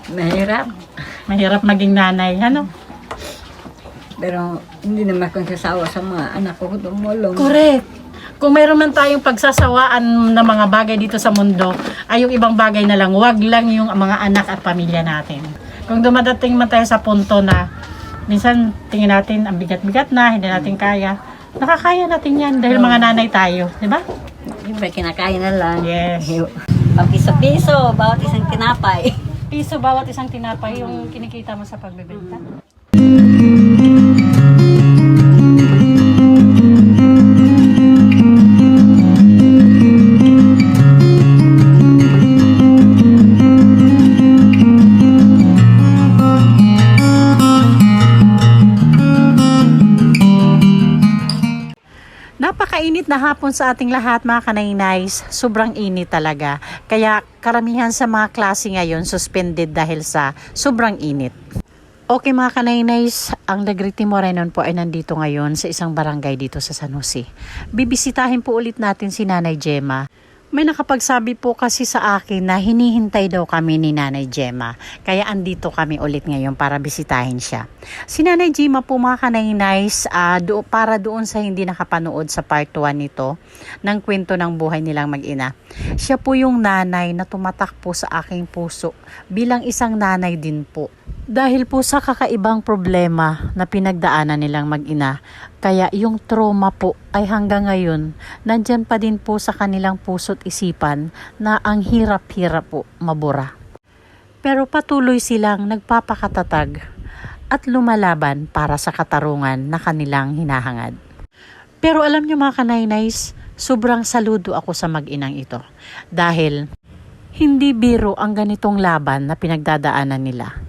Mahirap. Mahirap maging nanay, ano? Pero hindi naman akong sasawa sa mga anak ko tumulong. Correct. Kung mayroon man tayong pagsasawaan ng mga bagay dito sa mundo, ay yung ibang bagay na lang, wag lang yung mga anak at pamilya natin. Kung dumadating man tayo sa punto na minsan tingin natin ang bigat-bigat na, hindi natin kaya, nakakaya natin yan dahil mga nanay tayo, di ba? Siyempre, kinakain na lang. Yes. Pag-piso-piso, bawat isang tinapay. Piso bawat isang tinapay yung kinikita mo sa pagbebenta. Napakainit na hapon sa ating lahat mga kanaynays. Sobrang init talaga. Kaya karamihan sa mga klase ngayon suspended dahil sa sobrang init. Okay mga kanaynays, ang Negriti Morenon po ay nandito ngayon sa isang barangay dito sa San Jose. Bibisitahin po ulit natin si Nanay Gemma. May nakapagsabi po kasi sa akin na hinihintay daw kami ni Nanay Gemma. Kaya andito kami ulit ngayon para bisitahin siya. Si Nanay Gemma po mga kanaynays, para doon sa hindi nakapanood sa part 1 nito, ng kwento ng buhay nilang mag-ina. Siya po yung nanay na tumatak po sa aking puso bilang isang nanay din po. Dahil po sa kakaibang problema na pinagdaanan nilang mag-ina, kaya yung trauma po ay hanggang ngayon, nandyan pa din po sa kanilang puso't isipan na ang hirap-hirap po mabura. Pero patuloy silang nagpapakatatag at lumalaban para sa katarungan na kanilang hinahangad. Pero alam nyo mga kanaynays, sobrang saludo ako sa mag-inang ito. Dahil hindi biro ang ganitong laban na pinagdadaanan nila.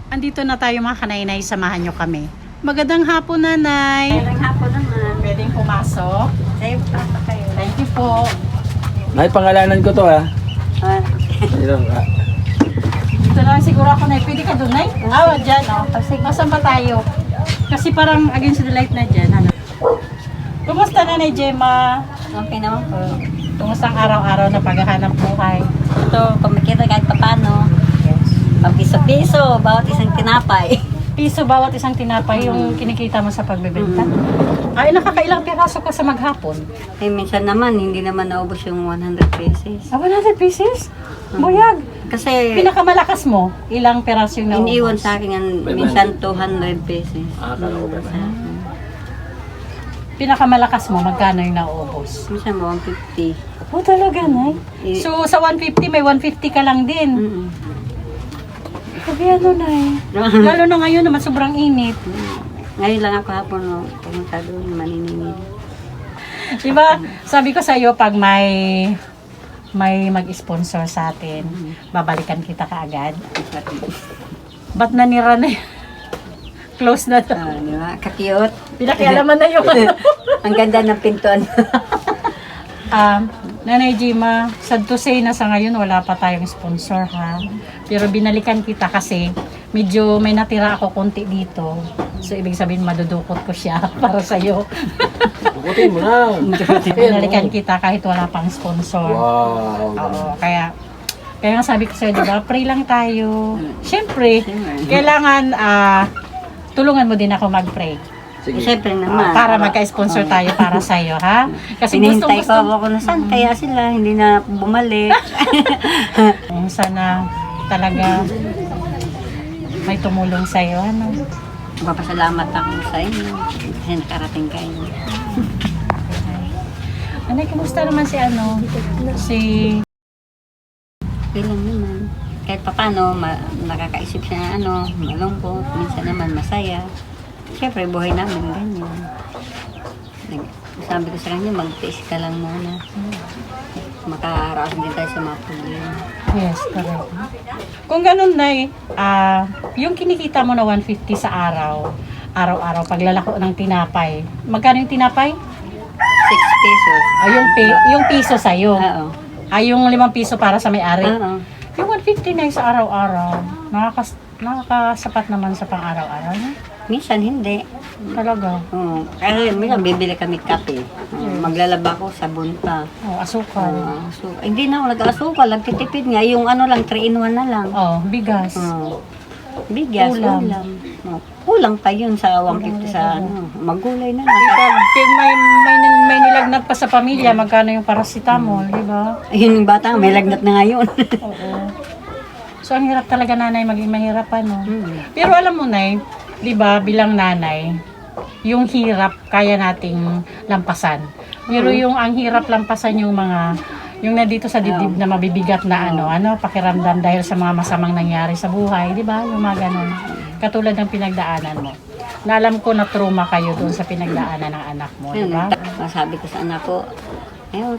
Andito na tayo mga kanaynay, samahan nyo kami. Magandang hapon, Nanay. Magandang hapon naman. Pwedeng pumasok. Sa'yo, papa kayo. Thank you po. May pangalanan ko to ha. Dito na lang siguro ako, Nay. Pwede ka doon, Nay? Dyan. Masan ba tayo? Kasi parang against the light na dyan. Ano? Kumusta, Nanay Gemma? Okay naman po. Kumusta ang araw-araw na paghahanap buhay? Ito, kumikita kahit papano. Pag-piso-piso, bawat isang tinapay. Piso bawat isang tinapay yung kinikita mo sa pagbebenta? Ay, nakakailang piraso ka sa maghapon? Eh, minsan naman, hindi naman naubos yung 100 pesos. 100 pieces? Buyag! Kasi, Pinakamalakas mo, ilang piraso yung naubos? iniiwan sa akin yan, minsan 200 pesos. Pinakamalakas mo, magkano yung nauubos? Minsan 150. Oh, talaga, Nay? So, sa 150, may 150 ka lang din. Mm-mm. Sabi ano, Nay? Lalo na ngayon naman, sobrang init. Ngayon lang ako hapon, no, pumunta doon, maniningil. Diba, sabi ko sa iyo, pag may mag-sponsor sa atin, babalikan kita kaagad. Ba't nanira na yun? Close na to. Di ba? Kakiyot. Pinakialaman na yung ano. Ang ganda ng pintuan. Nanay Gemma, sad to say na sa ngayon wala pa tayong sponsor ha. Pero binalikan kita kasi medyo may natira ako konti dito. So ibig sabihin madudukot ko siya para sa iyo. Dukutin mo na. Binalikan kita kahit wala pang sponsor. Wow. Oo, kaya nga sabi ko sa iyo, diba, pray lang tayo. Siyempre, kailangan tulungan mo din ako mag-pray. Sige. Siyempre naman. Para magka-sponsor tayo para sa iyo, ha? Kasi Pinihintay ko ako na saan kaya sila, hindi na bumalik. Sana talaga may tumulong sa iyo, ano? Papasalamat ako sa inyo kasi nakarating kayo. Anay, kumusta naman si ano? Si... Okay lang naman. Kahit papano, nakakaisip siya na ano, malungkot, minsan naman masaya. Siyempre, buhay namin ganyan. Sabi ko sa kanya, magtiis ka lang muna. Makaharap din tayo sa mga problema. Yes, correct. Kung ganun, Nay, yung kinikita mo na 150 sa araw-araw, paglalako ng tinapay, magkano yung tinapay? 6 pesos. Yung piso sa'yo. Oo. Yung 5 piso para sa may-ari. Oo. Yung 150 na sa araw-araw, nakakasapat naman sa pang-araw-araw. Minsan hindi. Talaga. Kasi minsan bibili kami kape. Maglalaba ko, sabon pa. Asukal. Hindi na ako nag-asukal, nagtitipid nga. Yung ano lang, 3-in-1 na lang. Bigas. Bigas, Ulam. ulam. Kulang pa yun sa 150 sa ano. Magulay na lang. Pag may nilagnat pa sa pamilya, magkano yung paracetamol, di ba? Ayun yung bata, may lagnat na ngayon. Oo. So, ang hirap talaga, nanay, maging mahirap, ano? Pero alam mo, nay, di ba, bilang nanay, yung hirap kaya nating lampasan. Pero yung ang hirap lampasan yung mga, yung nandito sa dibdib na mabibigat na pakiramdam dahil sa mga masamang nangyari sa buhay, di ba? Yung mga ganun. Katulad ng pinagdaanan mo. Na alam ko na trauma kayo doon sa pinagdaanan ng anak mo, di ba? Sabi ko sa anak ko,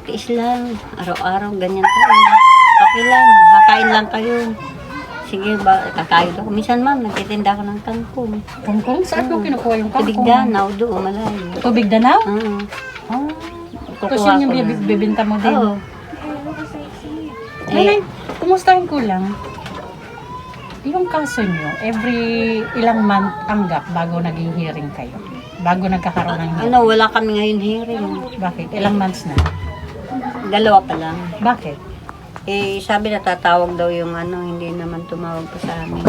tiis lang, araw-araw, ganyan tayo. Okay lang, kakain lang kayo. Sige ba, kakain ako. Minsan ma'am, nagtitinda ako ng kangkong. Kangkong? Saan mo kinukuha yung kangkong? Tubig Danaw, doon, malayo. Tubig Danaw? Oo. Tapos yun yung bibinta mo din? Oo. Nanay, kumustahin ko lang? Yung kaso nyo, every ilang month ang gap bago naging hearing kayo? Bago nagkakaroon ng hearing? Wala kami ngayon hearing. Bakit? Ilang months na? 2 pa lang. Bakit? Sabi na tatawag daw yung hindi naman tumawag pa sa amin.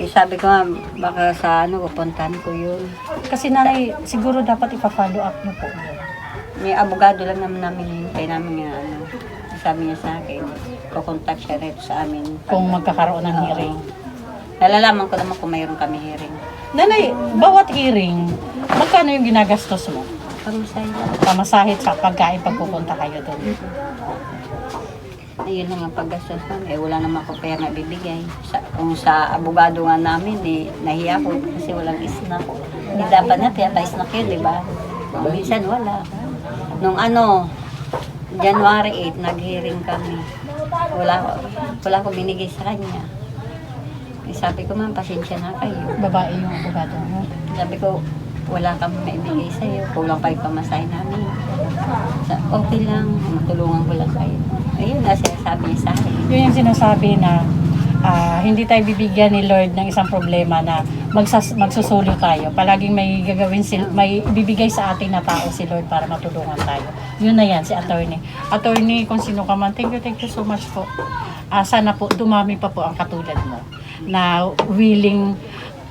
Sabi ko nga, baka sa pupuntahan ko yun. Kasi nanay, siguro dapat ipa-follow up nyo po yun. May abogado lang naman namin hintay namin nga sabi niya sa akin, kukontak siya rito sa amin. Kung magkakaroon ng hearing. Nalalaman ko naman kung mayroon kami hearing. Nanay, bawat hearing, magkano yung ginagastos mo? Pamasahe sa pagkain pagpupunta kayo doon. Ayun lang ang paggastos namin. Wala naman ako pera na bibigay. Kung sa abogado nga namin, nahiya ko kasi walang snack. Hindi dapat na pa-snack yun, di ba? Minsan wala. Nung January 8, nag-hearing kami. Wala ko binigay sa kanya. Sabi ko, ma'am, pasensya na kayo. Babae yung abogado mo. Sabi ko, wala kami maibigay sa'yo. Kulang pa yung pamasahe namin. Okay lang, matulungan ko lang kayo. Ayun na, sinasabi niya sa akin. Yun yung sinasabi na hindi tayo bibigyan ni Lord ng isang problema na magsusulyo tayo. Palaging may gagawin, may ibibigay sa atin na tao si Lord para matulungan tayo. Yun na yan, si attorney. Attorney, kung sino ka man, thank you so much po. Sana po, dumami pa po ang katulad mo na willing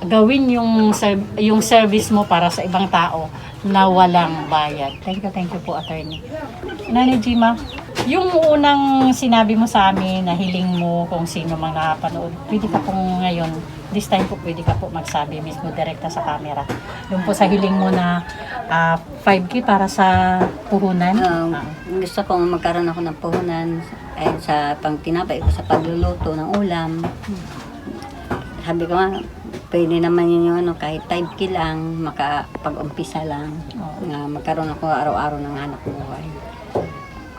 gawin yung service mo para sa ibang tao na walang bayad. Thank you po, attorney. Nanay Jima, yung unang sinabi mo sa amin na hiling mo kung sino mang nakapanood, pwede ka pong ngayon, this time po pwede ka po magsabi mismo direkta sa camera. Yung po sa hiling mo na 5K para sa puhunan. Gusto kong magkaroon ako ng puhunan sa pangtinapay ko sa pagluluto ng ulam. Sabi ko nga, pwede naman yun yung kahit 5K lang, makapag-umpisa lang. Magkaroon ako araw-araw ng hanap buhay.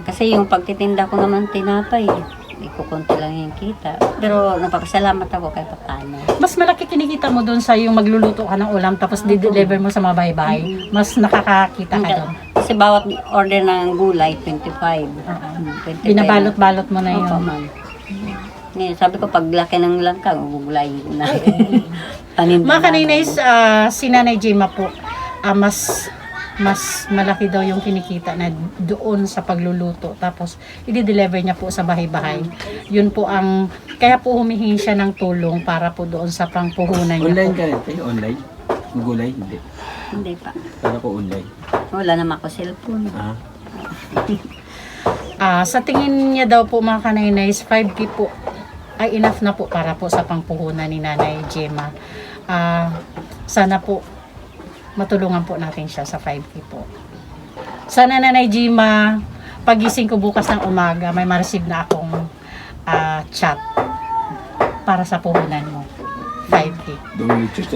Kasi yung pagtitinda ko naman tinapay, ikukunti lang yung kita. Pero napapasalamat ako kahit paano. Mas malaki kinikita mo doon sa yung magluluto ka ng ulam tapos di-deliver mo sa mga bahay-bahay. Mas nakakakita ka doon. Kasi bawat order ng gulay, 25. 25. Binabalot-balot mo na yun. Opo, ma'am. Ngayon, sabi ko, pag laki ng langka, gulay na. Mga kaninays, si Nanay Jima po, mas malaki daw yung kinikita na doon sa pagluluto. Tapos, i-deliver niya po sa bahay-bahay. Yun po kaya po humihingi siya ng tulong para po doon sa pangpuhunan niya Online po. ka rin? Online? Gulay? Hindi. Hindi pa. Para ko online. Wala naman ako cellphone. Sa tingin niya daw po mga kaninays, 5K po ay enough na po para po sa pangpuhunan ni Nanay Jima. Sana po matulungan po natin siya sa 5K po. Sana Nanay Jima, pagising ko bukas ng umaga, may ma-receive na akong chat para sa puhunan mo. 5K.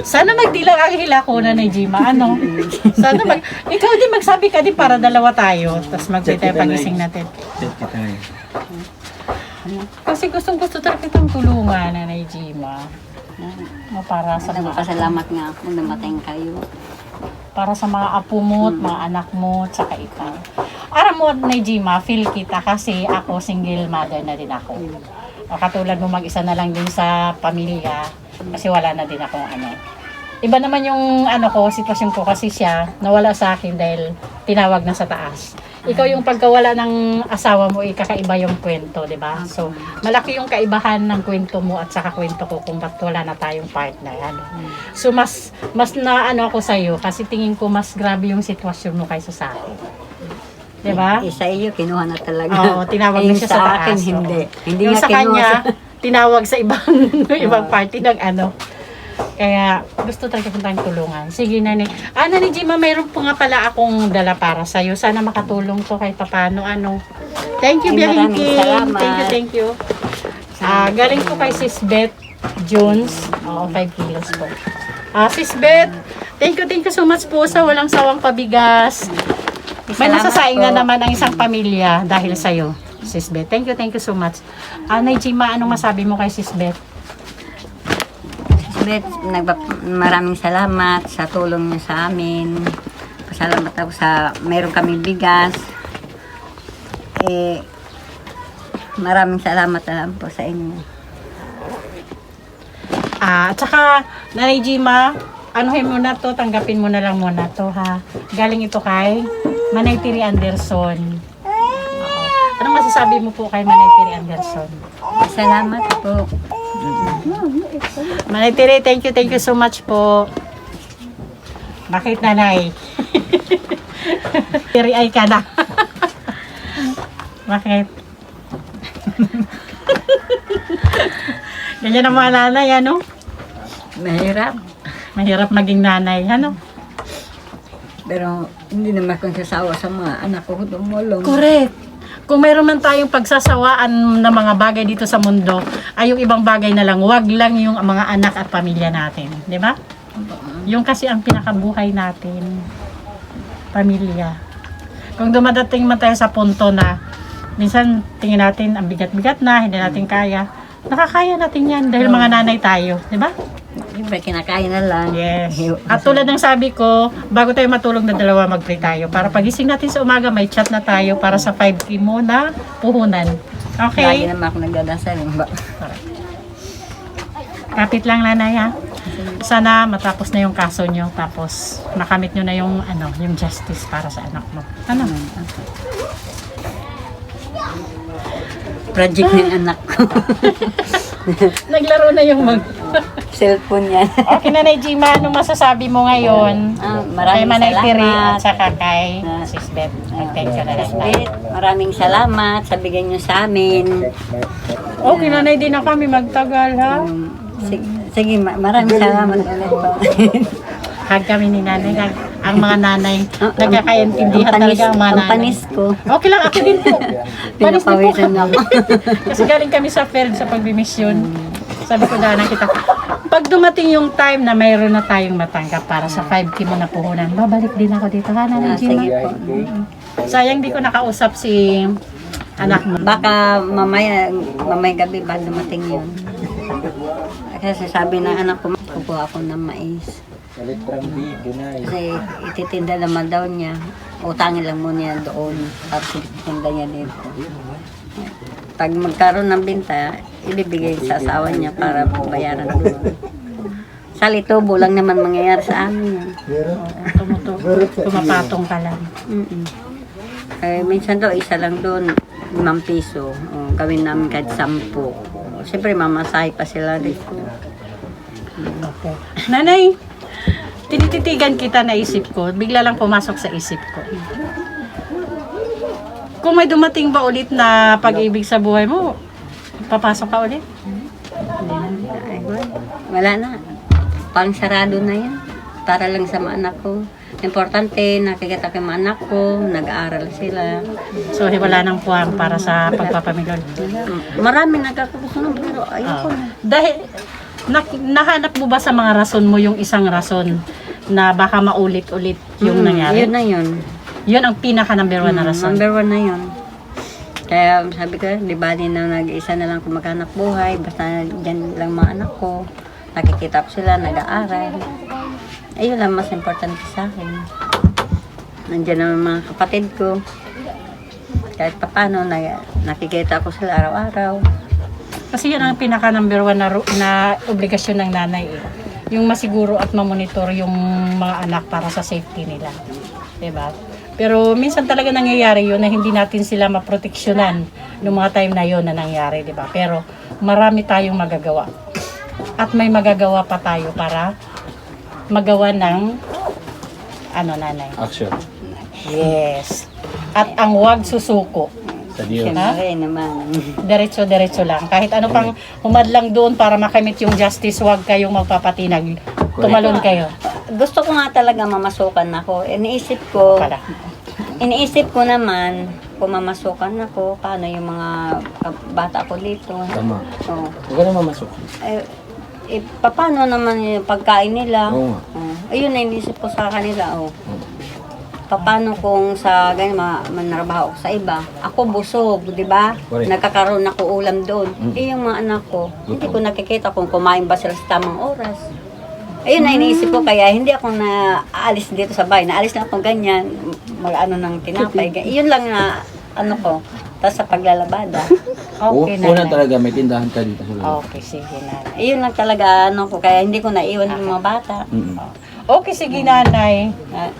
Sana magdilang ang hila ko Nanay Jima. Sana ikaw din magsabi ka din para dalawa tayo. Tapos magtitay pagising natin. Chat kita ngayon. Kasi gustong-gusto talaga itong tulungan, Nanay Jima. Para sa Nagpapasalamat nga ako dumating kayo. para sa mga apo mo at mga anak mo at saka ikaw. aram mo na Jima, feel kita kasi ako single mother na din ako. O, katulad mo mag-isa na lang din sa pamilya kasi wala na din akong ano. Iba naman yung ano ko, sitwasyon ko kasi siya nawala sa akin dahil tinawag na sa taas. Ikaw yung pagkawala ng asawa mo, kakaiba yung kwento, di ba? So, malaki yung kaibahan ng kwento mo at saka kwento ko kung ba't wala na tayong partner. Ano. So, mas na ano ako sa'yo kasi tingin ko mas grabe yung sitwasyon mo kaysa sa akin. Di ba? Sa iyo, kinuha na talaga. Oo, tinawag na Yung siya sa taas. akin, hindi. Hindi Yung nga sa kinuha kanya, sa... tinawag sa ibang party ng ano. Kaya gusto talaga kong tayong tulungan. Sige, Nani. Nani Jima, mayroon po nga pala akong dala para sa'yo. Sana makatulong to kahit papano. Ano. Thank you, Ay, Biyahin maraming King. salamat. Thank you. Galing po kay Sis Beth Jones. 5 kilos po. Sis Beth, thank you so much po sa walang sawang pabigas. May Salamat nasasaing po. na naman ang isang pamilya dahil sa'yo, Sis Beth. Thank you so much. Nay Jima, anong masabi mo kay Sis Beth? Maraming salamat sa tulong niyo sa amin. Pasalamat ako sa mayroon kaming bigas. Maraming salamat na lang po sa inyo. At saka, Nanay Jima, anuhin mo na to, tanggapin mo na lang muna to, ha? Galing ito kay Manay Tiri Anderson. Oo. Anong masasabi mo po kay Manay Tiri Anderson? Salamat po. Manay Tiri, thank you so much po. Bakit, Nanay? Tiri ay ka na. Bakit? Ganyan ang mga nanay, ano? Mahirap. Mahirap maging nanay, ano? Pero hindi naman akong sasawa sa mga anak ko tumulong. Correct. Kung mayroon man tayong pagsasawaan ng mga bagay dito sa mundo, ay yung ibang bagay na lang, wag lang yung mga anak at pamilya natin. Di ba? Yung kasi ang pinakabuhay natin, pamilya. Kung dumadating man tayo sa punto na minsan tingin natin ang bigat-bigat na, hindi natin kaya, nakakaya natin yan dahil mga nanay tayo. Di ba? Siyempre, kinakain na lang. Yes. At tulad ng sabi ko, bago tayo matulog na dalawa, mag-pray tayo. Para pagising natin sa umaga, may chat na tayo para sa 5K mo na puhunan. Lagi Okay? naman ako nagdadasal. Kapit lang, Nanay, ha? Sana matapos na yung kaso nyo, tapos makamit nyo na yung, yung justice para sa anak mo. Ano? Project ng anak ko. Naglaro na yung Cellphone yan. Okay, Nanay Jima, ano masasabi mo ngayon? kay Maraming Manay Tiri salamat. at saka kay Sis Beth. Thank you na lang. Beth, maraming salamat sa bigay niyo sa amin. Okay, Nanay, din na kami magtagal, ha? Sige, maraming salamat ulit po. Hag kami ni Nanay. Ang mga nanay, nagkakaintindihan Ang panis- talaga ang mga ang nanay. panis ko. Okay lang, ako din po. Panis din po. Pinapawisan ako. Kasi galing kami sa fair sa pagbimisyon. Sabi ko daanan kita, pag dumating yung time na mayroon na tayong matanggap para sa 5K mo na puhunan, babalik din ako dito, ha, Nanay Sige Gina? po. Sayang di ko nakausap si anak mo. Baka mamaya gabi ba dumating yun. Kasi sabi ng anak ko, kukuha ako ng mais. Kasi ititinda naman daw niya. Utangin lang muna niya doon. Tapos ititinda niya dito. Pag magkaroon ng binta, ibibigay sa asawa niya para bayaran doon. Sa litubo lang naman mangyayari sa amin. Tumapatong ka lang. Minsan daw, isa lang doon, 5 piso. Gawin namin kahit 10. Siyempre, mamasahe pa sila dito. Okay. Nanay, tinititigan kita na isip ko, bigla lang pumasok sa isip ko. Kung may dumating ba ulit na pag-ibig sa buhay mo, papasok ka ulit? Ay, wala na. Pang sarado na yan. Para lang sa mga anak ko. Importante, nakikita ko yung mga anak ko, nag-aaral sila. So, wala nang puwang para sa pagpapamilyon. Marami nagkakagusto pero ayoko na. Dahil, nahanap mo ba sa mga rason mo yung isang rason na baka maulit-ulit yung nangyari? Yun na yun. Yun ang pinaka number 1 na rason. Number 1 na yun. Kaya sabi ko, di ba din na nag-isa na lang kung maghanap buhay, basta dyan lang mga anak ko, nakikita ko sila, nag-aaral. Ayun lang mas importante sa akin. Nandiyan naman mga kapatid ko. kahit paano nakikita ko sila araw-araw. Kasi yan ang pinaka number one na obligasyon ng nanay eh. Yung masiguro at mamonitor yung mga anak para sa safety nila. Diba? Pero minsan talaga nangyayari yun na hindi natin sila maproteksyonan noong mga time na yun na nangyari. Diba? Pero marami tayong magagawa. At may magagawa pa tayo para magawa ng nanay. Action. Yes. At ang huwag susuko. Sa Diyos. Siyempre naman. Diretso-diretso lang. Kahit ano pang humadlang doon para makamit yung justice, huwag kayong magpapatinag. Tumalon kayo. Gusto ko nga talaga mamasukan ako. Iniisip ko naman, kung mamasukan ako, paano yung mga bata ko dito. Tama. Oh. Huwag ka na mamasok. Paano naman yung pagkain nila? Oo nga. Ayun na iniisip ko sa kanila. Paano kung sa ganyan manarbaho ako sa iba? Ako busog, di ba? Correct. Nagkakaroon ako ulam doon. Yung mga anak ko, hindi ko nakikita kung kumain ba sila sa tamang oras. Ayun na iniisip ko, kaya hindi ako na aalis dito sa bahay. Naalis na ako ganyan, mag-ano ng tinapay. Iyon lang na ko. Tapos sa paglalabada. Okay, Una nanay. talaga, may tindahan ka dito sa loob. Okay, sige, nanay. Iyon lang talaga ko, kaya hindi ko naiwan yung mga bata. Okay, sige, nanay. Ah,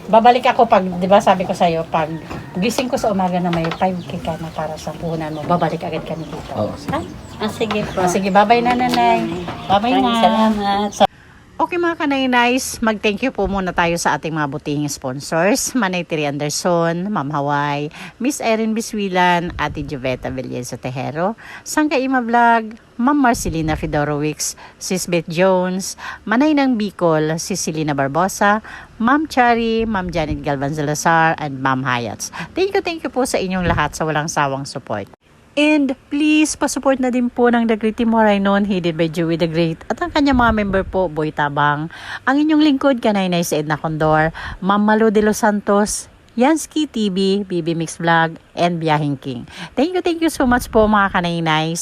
Babalik ako pag, di ba sabi ko sa'yo, pag gising ko sa umaga na may 5K ka na para sa puhunan mo, babalik agad kami dito. Oo. sige po. Sige, bye-bye na, nanay. Bye-bye Maraming na. salamat. Okay mga kanay-nice, mag-thank you po muna tayo sa ating mga butihing sponsors, Manay Tiri Anderson, Ma'am Hawaii, Miss Erin Biswilan, Ate Joveta Villenza Tejero, Sangka Ima Vlog, Ma'am Marcelina Fedorowicz, Sis Beth Jones, Manay ng Bicol, Sis Celina Barbosa, Ma'am Chari, Ma'am Janet Galvan Salazar, and Ma'am Hayats. Thank you po sa inyong lahat sa walang sawang support. And please, pasupport na din po ng The Great Team Moraynon, headed by Joey the Great, at ang kanyang mga member po, Boy Tabang, ang inyong lingkod, Kanay si Edna Condor, Ma'am Malo de los Santos, Yansky TV, BB Mix Vlog, and Biyahing King. Thank you so much po mga Kanay.